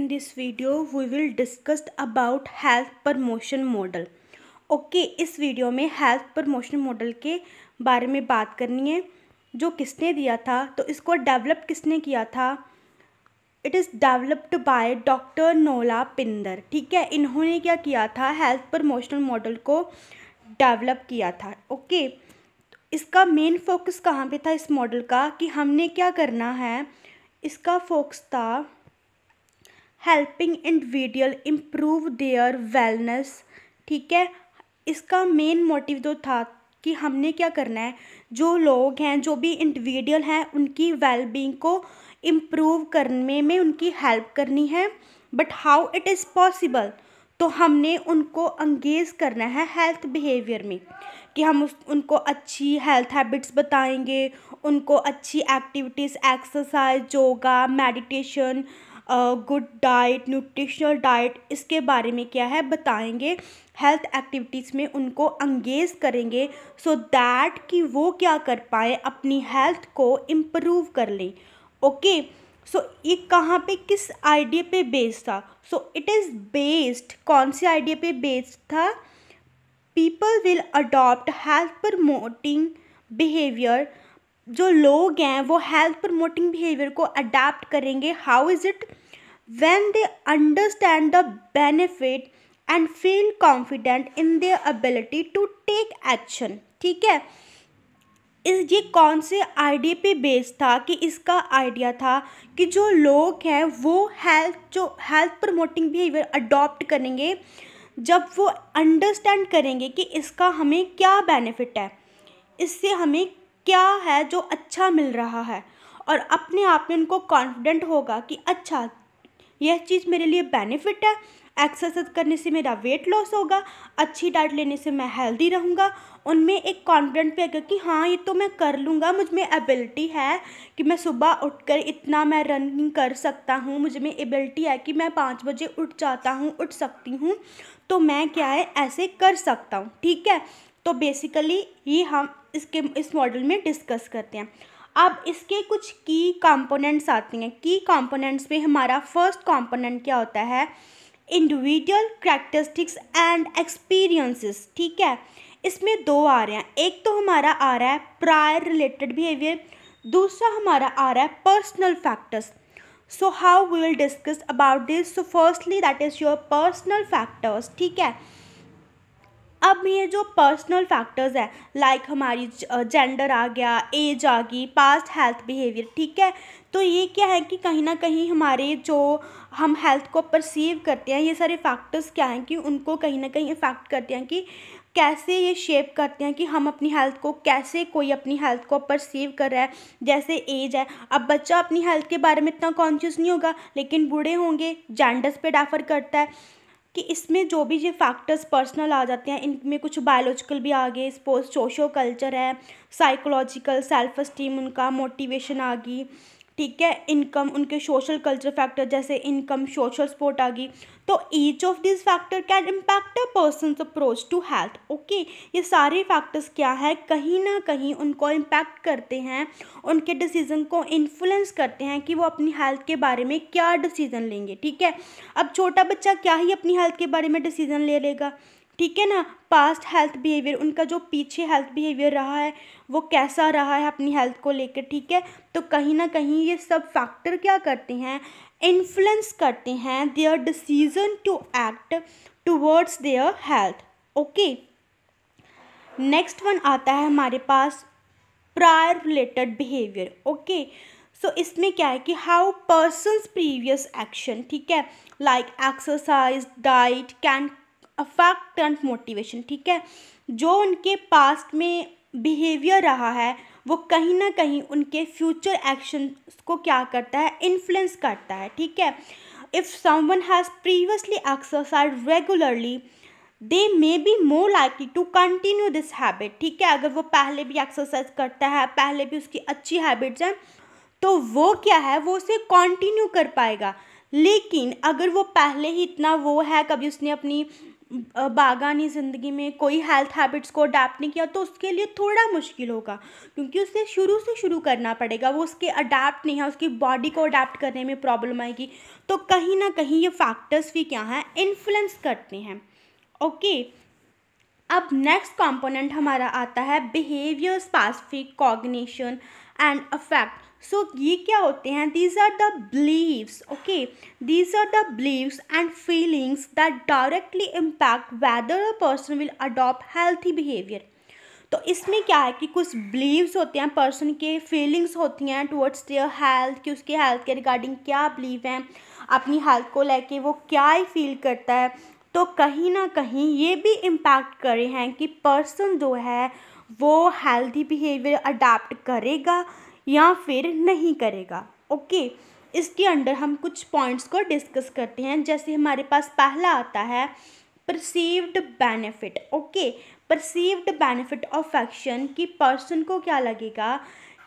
in this video we will discuss about health promotion model. इस video में health promotion model के बारे में बात करनी है। जो किसने दिया था, तो इसको डेवलप किसने किया था? It is developed by doctor Nola Pender. ठीक है, इन्होंने क्या किया था? हेल्थ प्रमोशनल मॉडल को डेवलप किया था। इसका मेन फोकस कहाँ पे था इस मॉडल का, कि हमने क्या करना है? इसका फोकस था helping individual improve their wellness. ठीक है, इसका मेन मोटिव जो था कि हमने क्या करना है, जो लोग हैं, जो भी इंडिविजुअल हैं, उनकी वेलबींग को इम्प्रूव करने में उनकी हेल्प करनी है। But how it is possible? तो हमने उनको एंगेज करना है हेल्थ बिहेवियर में, कि हम उनको अच्छी हेल्थ हैबिट्स बताएंगे, उनको अच्छी activities, exercise, yoga, meditation, good diet, nutritional diet, इसके बारे में क्या है बताएंगे। हेल्थ एक्टिविटीज़ में उनको एंगेज करेंगे सो दैट कि वो क्या कर पाए, अपनी हेल्थ को इम्प्रूव कर लें। सो ये कहाँ पे, किस आइडिया पे बेस्ड था? सो इट इज़ बेस्ड, कौन से आइडिया पे बेस्ड था? People will adopt health promoting behaviour. जो लोग हैं वो हेल्थ प्रमोटिंग बिहेवियर को अडाप्ट करेंगे। How is it? When they understand the benefit and feel confident in their ability to take action. ठीक है, ये कौन से आइडिया पे बेस्ड था? कि इसका आइडिया था कि जो लोग हैं वो हेल्थ प्रमोटिंग बिहेवियर अडॉप्ट करेंगे जब वो अंडरस्टैंड करेंगे कि इसका हमें क्या बेनिफिट है, इससे हमें क्या है जो अच्छा मिल रहा है, और अपने आप में उनको कॉन्फिडेंट होगा कि अच्छा यह चीज़ मेरे लिए बेनिफिट है, एक्सरसाइज करने से मेरा वेट लॉस होगा, अच्छी डाइट लेने से मैं हेल्दी रहूँगा। उनमें एक कॉन्फिडेंट पे आएगा कि हाँ ये तो मैं कर लूँगा, मुझ में एबिलिटी है कि मैं सुबह उठकर इतना मैं रनिंग कर सकता हूँ, मुझ में एबिलिटी है कि मैं 5 बजे उठ सकती हूँ, तो मैं क्या है ऐसे कर सकता हूँ। ठीक है, तो बेसिकली ये हम इस मॉडल में डिस्कस करते हैं। अब इसके कुछ की कंपोनेंट्स आती हैं। की कंपोनेंट्स में हमारा फर्स्ट कंपोनेंट क्या होता है? Individual characteristics and experiences. ठीक है, इसमें दो आ रहे हैं। एक तो हमारा आ रहा है प्रायर रिलेटेड बिहेवियर, दूसरा हमारा आ रहा है personal factors. So how we will discuss about this? So firstly that is your personal factors. ठीक है, अब ये जो पर्सनल फैक्टर्स है, लाइक हमारी जेंडर आ गया, एज आ गई, पास्ट हेल्थ बिहेवियर। ठीक है, तो ये क्या है कि कहीं ना कहीं हमारे जो हम हेल्थ को परसीव करते हैं, ये सारे फैक्टर्स क्या हैं कि उनको कहीं ना कहीं इफेक्ट करते हैं, कि कैसे ये शेप करते हैं कि हम अपनी हेल्थ को कैसे, कोई अपनी हेल्थ को परसीव कर रहा है। जैसे एज है, अब बच्चा अपनी हेल्थ के बारे में इतना कॉन्शियस नहीं होगा, लेकिन बूढ़े होंगे, जेंडर्स पे डिफर करता है कि इसमें जो भी ये फैक्टर्स पर्सनल आ जाते हैं, इनमें कुछ बायोलॉजिकल भी आ गए, सपोज सोशो कल्चर है, साइकोलॉजिकल, सेल्फ एस्टीम, उनका मोटिवेशन आ गई। ठीक है, इनकम, उनके सोशल कल्चर फैक्टर जैसे इनकम, सोशल सपोर्ट आ गई। तो each of this factor can impact a person's approach to health. ये सारे फैक्टर्स क्या है, कहीं ना कहीं उनको इम्पैक्ट करते हैं, उनके डिसीज़न को इन्फ्लुएंस करते हैं कि वो अपनी हेल्थ के बारे में क्या डिसीज़न लेंगे। ठीक है, अब छोटा बच्चा क्या ही अपनी हेल्थ के बारे में डिसीज़न ले लेगा। ठीक है ना, पास्ट हेल्थ बिहेवियर, उनका जो पीछे हेल्थ बिहेवियर रहा है वो कैसा रहा है अपनी हेल्थ को लेकर। ठीक है, तो कहीं ना कहीं ये सब फैक्टर क्या करते हैं, इन्फ्लुएंस करते हैं their decision to act towards their health. Next one आता है हमारे पास प्रायर रिलेटेड बिहेवियर। सो इसमें क्या है कि हाउ पर्सन्स प्रीवियस एक्शन, ठीक है, like exercise, diet can affect and motivation. ठीक है, जो उनके पास्ट में बिहेवियर रहा है वो कहीं ना कहीं उनके फ्यूचर एक्शन को क्या करता है, इन्फ्लुएंस करता है। ठीक है, if someone has previously exercise regularly they may be more likely to continue this habit. ठीक है, अगर वो पहले भी एक्सरसाइज करता है, पहले भी उसकी अच्छी हैबिट्स हैं, तो वो क्या है, वो उसे कंटिन्यू कर पाएगा। लेकिन अगर वो पहले ही इतना वो है, कभी उसने अपनी बागानी ज़िंदगी में कोई हेल्थ हैबिट्स को अडेप्ट नहीं किया तो उसके लिए थोड़ा मुश्किल होगा, क्योंकि उसे शुरू से शुरू करना पड़ेगा। वो उसके अडेप्ट नहीं है, उसकी बॉडी को अडेप्ट करने में प्रॉब्लम आएगी। तो कहीं ना कहीं ये फैक्टर्स भी क्या हैं, इन्फ्लुएंस करते हैं। ओके, अब नेक्स्ट कंपोनेंट हमारा आता है behaviour specific cognition and affect. So ये क्या होते हैं, these are the beliefs, okay, these are the beliefs and feelings that directly impact whether a person will adopt healthy behaviour. तो इसमें क्या है कि कुछ बिलीव्स होते हैं, पर्सन के फीलिंग्स होती हैं टुवर्ड्स देयर हेल्थ, कि उसके हेल्थ के रिगार्डिंग क्या बिलीव हैं, अपनी हेल्थ को लेके वो क्या ही फील करता है। तो कहीं ना कहीं ये भी इम्पैक्ट करे हैं कि पर्सन जो है वो हेल्थी बिहेवियर अडाप्ट करेगा या फिर नहीं करेगा। ओके, इसके अंडर हम कुछ पॉइंट्स को डिस्कस करते हैं। जैसे हमारे पास पहला आता है perceived benefit. Okay, perceived benefit of action, कि पर्सन को क्या लगेगा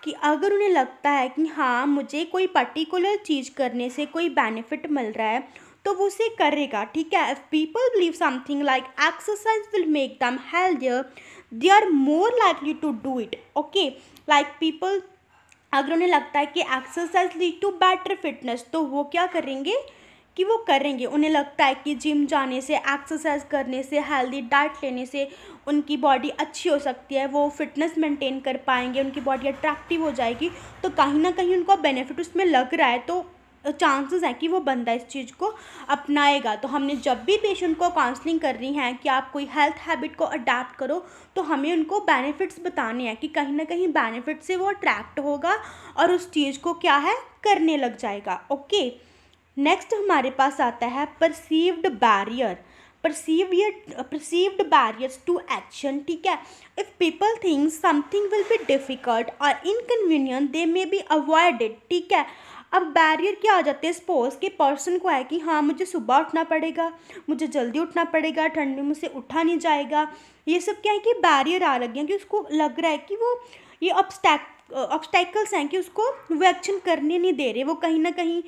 कि अगर उन्हें लगता है कि हाँ मुझे कोई पर्टिकुलर चीज़ करने से कोई बेनिफिट मिल रहा है तो वो उसे करेगा। ठीक है, if people believe something like exercise will make them healthier, they are more likely to do it. Okay, like people, अगर उन्हें लगता है कि exercise lead to better fitness तो वो क्या करेंगे कि वो करेंगे। उन्हें लगता है कि जिम जाने से, एक्सरसाइज करने से, हेल्दी डाइट लेने से उनकी बॉडी अच्छी हो सकती है, वो फिटनेस मेंटेन कर पाएंगे, उनकी बॉडी अट्रैक्टिव हो जाएगी। तो कहीं ना कहीं उनको बेनिफिट उसमें लग रहा है, तो चांसेस हैं कि वो बंदा इस चीज़ को अपनाएगा। तो हमने जब भी पेशेंट को काउंसलिंग कर रही हैं कि आप कोई हेल्थ हैबिट को अडेप्ट करो तो हमें उनको बेनिफिट्स बताने हैं कि कहीं ना कहीं बेनिफिट से वो अट्रैक्ट होगा और उस चीज़ को क्या है करने लग जाएगा। ओके, नेक्स्ट हमारे पास आता है perceived barrier, perceived barriers to action. ठीक है, if people think something will be difficult और inconvenient they may be avoided. ठीक है, अब बैरियर क्या आ जाते हैं, सपोज कि पर्सन को है कि हाँ मुझे सुबह उठना पड़ेगा, मुझे जल्दी उठना पड़ेगा, ठंड में मुझसे उठा नहीं जाएगा। ये सब क्या है कि बैरियर आ लगे हैं, कि उसको लग रहा है कि वो ये ऑब्स्टैकल्स हैं कि उसको वो एक्शन करने नहीं दे रहे। वो कहीं ना कहीं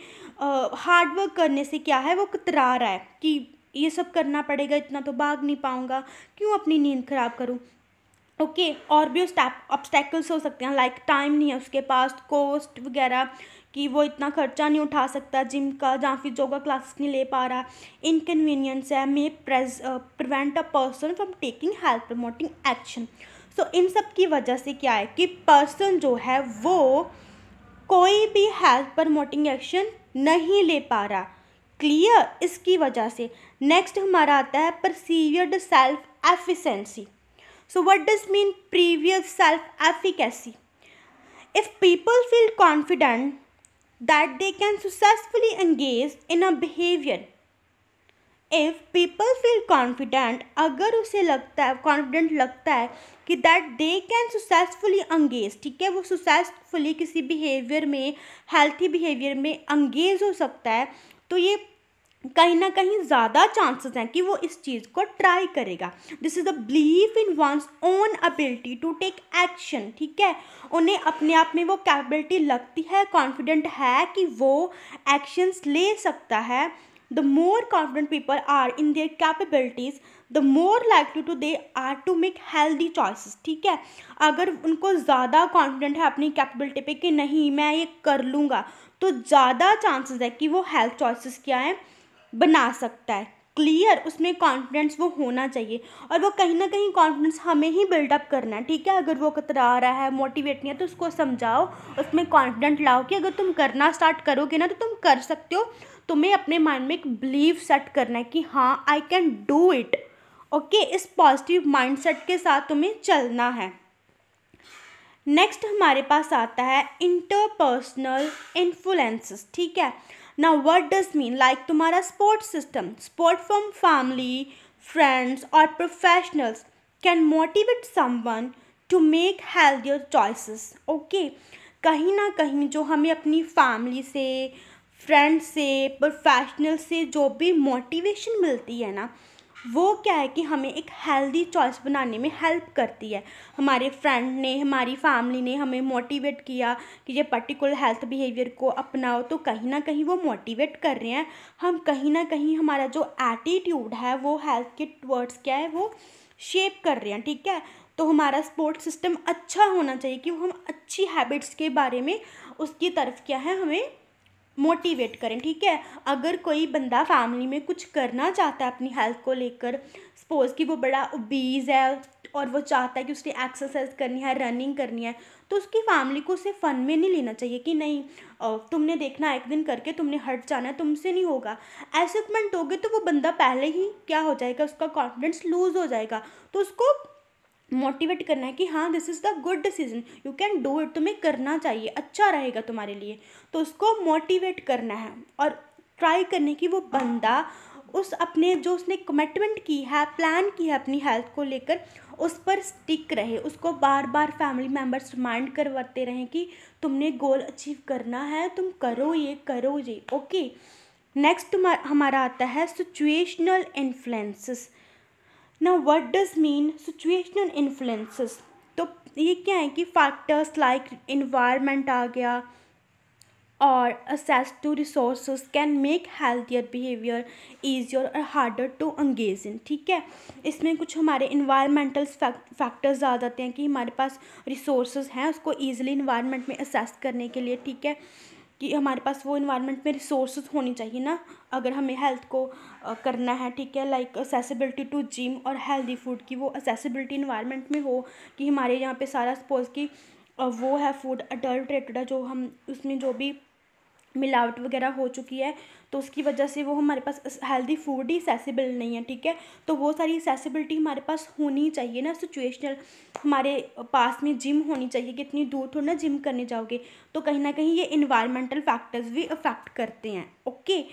हार्ड वर्क करने से क्या है वो कतरा रहा है कि ये सब करना पड़ेगा, इतना तो भाग नहीं पाऊँगा, क्यों अपनी नींद ख़राब करूँ। ओके, और भी ऑब्स्टैकल्स हो सकते हैं, लाइक टाइम नहीं है उसके पास, कॉस्ट वगैरह कि वो इतना खर्चा नहीं उठा सकता जिम का, जहाँ फिर योगा क्लासेस नहीं ले पा रहा, इनकन्वीनियंस है, may prevent a person from taking health promoting action. So इन सब की वजह से क्या है कि पर्सन जो है वो कोई भी हेल्थ प्रमोटिंग एक्शन नहीं ले पा रहा। क्लियर, इसकी वजह से। नेक्स्ट हमारा आता है perceived self efficiency. So what does mean previous self-efficacy? If people feel confident that they can successfully engage in a behavior, if people feel confident, अगर उसे लगता है, confident लगता है कि that they can successfully engage, ठीक है, वो successfully किसी behavior में, healthy behavior में engage हो सकता है, तो ये कहीं ना कहीं ज़्यादा चांसेस हैं कि वो इस चीज़ को ट्राई करेगा। This is a belief in one's own ability to take action. ठीक है, उन्हें अपने आप में वो कैपेबिलिटी लगती है, कॉन्फिडेंट है कि वो एक्शंस ले सकता है। The more confident people are in their capabilities the more likely to they are to make healthy choices. ठीक है, अगर उनको ज़्यादा कॉन्फिडेंट है अपनी कैपेबिलिटी पे कि नहीं मैं ये कर लूँगा, तो ज़्यादा चांसेस है कि वो हेल्थ चॉइसेस क्या है बना सकता है। क्लियर, उसमें कॉन्फिडेंस वो होना चाहिए, और वो कहीं ना कहीं कॉन्फिडेंस हमें ही बिल्डअप करना है। ठीक है, अगर वो कतरा रहा है, मोटिवेट नहीं है, तो उसको समझाओ, उसमें कॉन्फिडेंट लाओ कि अगर तुम करना स्टार्ट करोगे ना तो तुम कर सकते हो। तुम्हें अपने माइंड में एक बिलीव सेट करना है कि हाँ I can do it. Okay, इस पॉजिटिव माइंडसेट के साथ तुम्हें चलना है। नेक्स्ट हमारे पास आता है इंटरपर्सनल इन्फ्लुएंसेस। ठीक है, now what does mean, like तुम्हारा support system, support from family, friends और professionals can motivate someone to make healthier choices. Okay, कहीं ना कहीं जो हमें अपनी फैमिली से, फ्रेंड्स से, प्रोफेशनल से जो भी मोटिवेशन मिलती है ना, वो क्या है कि हमें एक हेल्दी चॉइस बनाने में हेल्प करती है। हमारे फ्रेंड ने, हमारी फैमिली ने हमें मोटिवेट किया कि ये पर्टिकुलर हेल्थ बिहेवियर को अपनाओ, तो कहीं ना कहीं वो मोटिवेट कर रहे हैं। हम कहीं ना कहीं हमारा जो एटीट्यूड है वो हेल्थ के टवर्ड्स क्या है वो शेप कर रहे हैं, ठीक है। तो हमारा सपोर्ट सिस्टम अच्छा होना चाहिए कि वो हम अच्छी हैबिट्स के बारे में उसकी तरफ क्या है हमें मोटिवेट करें, ठीक है। अगर कोई बंदा फैमिली में कुछ करना चाहता है अपनी हेल्थ को लेकर, सपोज़ कि वो बड़ा ओबीज़ है और वो चाहता है कि उसने एक्सरसाइज करनी है, रनिंग करनी है, तो उसकी फैमिली को उसे फ़न में नहीं लेना चाहिए कि नहीं तुमने देखना एक दिन करके तुमने हट जाना है, तुमसे नहीं होगा। ऐसे कमेंट दोगे तो वो बंदा पहले ही क्या हो जाएगा, उसका कॉन्फिडेंस लूज़ हो जाएगा। तो उसको मोटिवेट करना है कि हाँ this is the good decision, you can do it, तुम्हें करना चाहिए, अच्छा रहेगा तुम्हारे लिए। तो उसको मोटिवेट करना है और ट्राई करने की वो बंदा उस अपने जो उसने कमिटमेंट की है, प्लान की है अपनी हेल्थ को लेकर, उस पर स्टिक रहे। उसको बार बार फैमिली मेम्बर्स रिमाइंड करवाते रहें कि तुमने गोल अचीव करना है, तुम करो ये ओके। नेक्स्ट हमारा आता है सिचुएशनल इन्फ्लुएंसेस। ना what does mean situational influences, तो ये क्या है कि फैक्टर्स लाइक इन्वायरमेंट आ गया और access to resources can make healthier behavior easier और harder to engage in, ठीक है। इसमें कुछ हमारे इन्वायरमेंटल फैक्टर्स आ जाते हैं कि हमारे पास रिसोर्सेज हैं उसको ईजिली इन्वायरमेंट में असेस करने के लिए, ठीक है, कि हमारे पास वो इन्वायरमेंट में रिसोर्सेज होनी चाहिए ना अगर हमें हेल्थ को करना है, ठीक है। लाइक असेसिबिलिटी टू जिम और हेल्दी फूड की वो असेसिबिलिटी इन्वायरमेंट में हो कि हमारे यहाँ पे सारा सपोज कि वो है फूड अडल्ट्रेटेड है, जो हम उसमें जो भी मिलावट वगैरह हो चुकी है तो उसकी वजह से वो हमारे पास हेल्दी फूड ही एक्सेसिबल नहीं है, ठीक है। तो वो सारी एक्सेसिबिलिटी हमारे पास होनी चाहिए ना। सिचुएशनल हमारे पास में जिम होनी चाहिए कि इतनी दूर थोड़ा ना जिम करने जाओगे, तो कहीं ना कहीं ये इन्वायरमेंटल फैक्टर्स भी अफेक्ट करते हैं, ओके।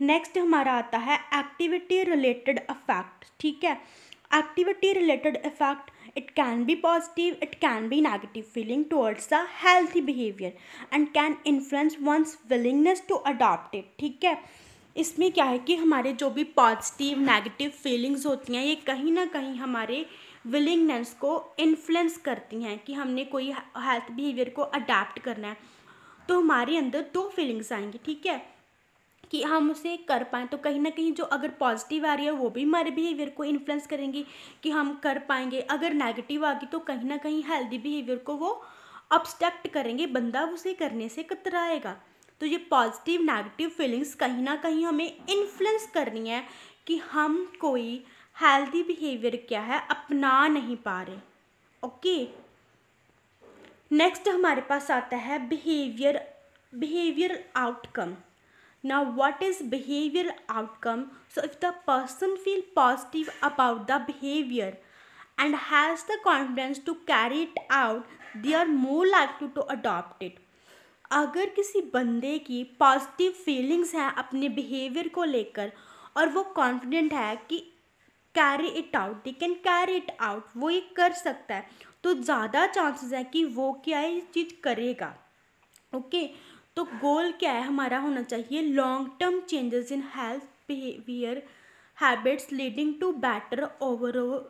नेक्स्ट हमारा आता है एक्टिविटी रिलेटेड अफेक्ट, ठीक है। Activity related affect, it can be positive, it can be negative feeling towards the healthy behavior and can influence one's willingness to adopt it, ठीक है। इसमें क्या है कि हमारे जो भी पॉजिटिव नेगेटिव फीलिंग्स होती हैं ये कहीं ना कहीं हमारे विलिंगनेस को इन्फ्लुएंस करती हैं कि हमने कोई हेल्थ बिहेवियर को अडाप्ट करना है। तो हमारे अंदर दो फीलिंग्स आएंगी, ठीक है, कि हम उसे कर पाएँ। तो कहीं ना कहीं जो अगर पॉजिटिव आ रही है वो भी हमारे बिहेवियर को इन्फ्लुएंस करेंगी कि हम कर पाएंगे, अगर नेगेटिव आ गई तो कहीं ना कहीं हेल्दी बिहेवियर को वो ऑब्स्ट्रक्ट करेंगे, बंदा उसे करने से कतराएगा। तो ये पॉजिटिव नेगेटिव फीलिंग्स कहीं ना कहीं हमें इन्फ्लुएंस करनी है कि हम कोई हेल्दी बिहेवियर क्या है अपना नहीं पा रहे, ओके। नेक्स्ट हमारे पास आता है behaviour outcome. Now, what is behavioral outcome? So, if the person feel positive about the behavior and has the confidence to carry it out, they are more likely to adopt it. अगर किसी बंदे की positive feelings हैं अपने behaviour को लेकर और वो कॉन्फिडेंट है कि carry it out, they can carry it out, वो ये कर सकता है, तो ज़्यादा चांसेस है कि वो क्या है ये चीज़ करेगा, ओके। तो गोल क्या है हमारा होना चाहिए long term changes in health behaviour habits leading to better overall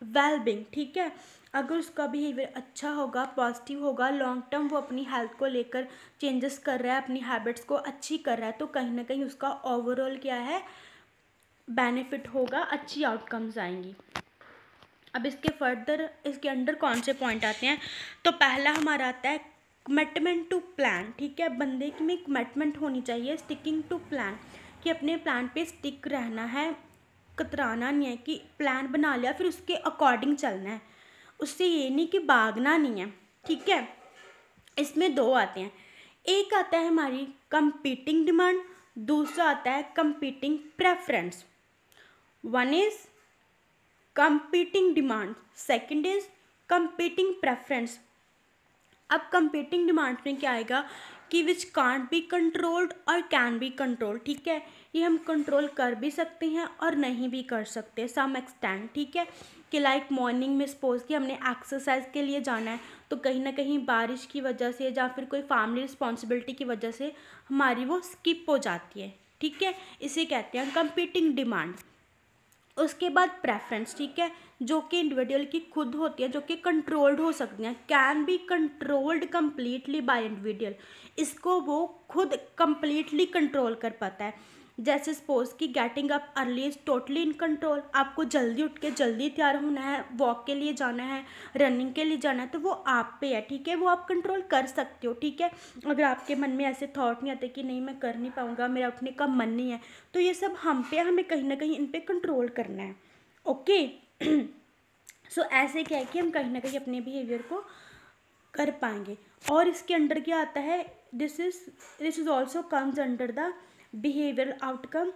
wellbeing, ठीक है। अगर उसका बिहेवियर अच्छा होगा, पॉजिटिव होगा, लॉन्ग टर्म वो अपनी हेल्थ को लेकर चेंजेस कर रहा है, अपनी हैबिट्स को अच्छी कर रहा है, तो कहीं ना कहीं उसका ओवरऑल क्या है बेनिफिट होगा, अच्छी आउटकम्स आएंगी। अब इसके फर्दर इसके अंडर कौन से पॉइंट आते हैं, तो पहला हमारा आता है कमिटमेंट टू प्लान, ठीक है। बंदे की में कमिटमेंट होनी चाहिए, स्टिकिंग टू प्लान, कि अपने प्लान पे स्टिक रहना है, कतराना नहीं है कि प्लान बना लिया फिर उसके अकॉर्डिंग चलना है, उससे ये नहीं कि भागना नहीं है, ठीक है। इसमें दो आते हैं, एक आता है हमारी कंपीटिंग डिमांड, दूसरा आता है competing preference. One is competing demand, second is competing preference. अब कंपीटिंग डिमांड में क्या आएगा कि विच कांट बी कंट्रोल्ड और कैन बी कंट्रोल, ठीक है। ये हम कंट्रोल कर भी सकते हैं और नहीं भी कर सकते सम एक्सटेंट, ठीक है। कि लाइक मॉर्निंग में सपोज कि हमने एक्सरसाइज के लिए जाना है तो कहीं ना कहीं बारिश की वजह से या फिर कोई फैमिली रिस्पॉन्सिबिलिटी की वजह से हमारी वो स्किप हो जाती है, ठीक है। इसे कहते हैं कंपीटिंग डिमांड। उसके बाद प्रेफरेंस, ठीक है, जो कि इंडिविजुअल की खुद होती है, जो कि कंट्रोल्ड हो सकती हैं, can be controlled completely by individual. इसको वो खुद कंप्लीटली कंट्रोल कर पाता है। जैसे सपोज कि getting up early is totally in control, आपको जल्दी उठ के जल्दी तैयार होना है, वॉक के लिए जाना है, रनिंग के लिए जाना है, तो वो आप पे है, ठीक है, वो आप कंट्रोल कर सकते हो, ठीक है। अगर आपके मन में ऐसे थॉट नहीं आते कि नहीं मैं कर नहीं पाऊँगा, मेरा उठने का मन नहीं है, तो ये सब हम पे, हमें कहीं ना कहीं इन पे कंट्रोल करना है। ओके सो ऐसे क्या है कि हम कहीं ना कहीं अपने बिहेवियर को कर पाएंगे। और इसके अंडर क्या आता है, this is also comes under the behavioural outcome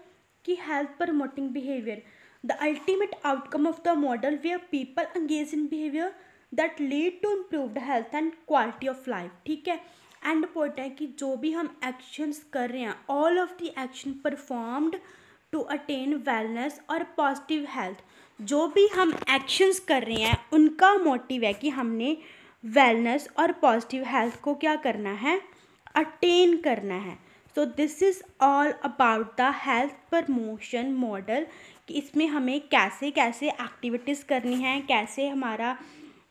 की health promoting behaviour, the ultimate outcome of the model where people engage in behaviour that lead to improved health and quality of life, ठीक है। And point है कि जो भी हम actions कर रहे हैं, all of the action performed to attain wellness और पॉजिटिव हेल्थ, जो भी हम एक्शंस कर रहे हैं उनका मोटिव है कि हमने वेलनेस और पॉजिटिव हेल्थ को क्या करना है, अटेन करना है। So this is all about the health promotion model, कि इसमें हमें कैसे कैसे एक्टिविटीज़ करनी है, कैसे हमारा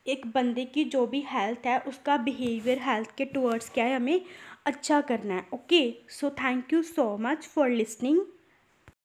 एक बंदे की जो भी हेल्थ है उसका बिहेवियर हेल्थ के टुवर्ड्स क्या है, हमें अच्छा करना है। Okay so thank you so much for listening.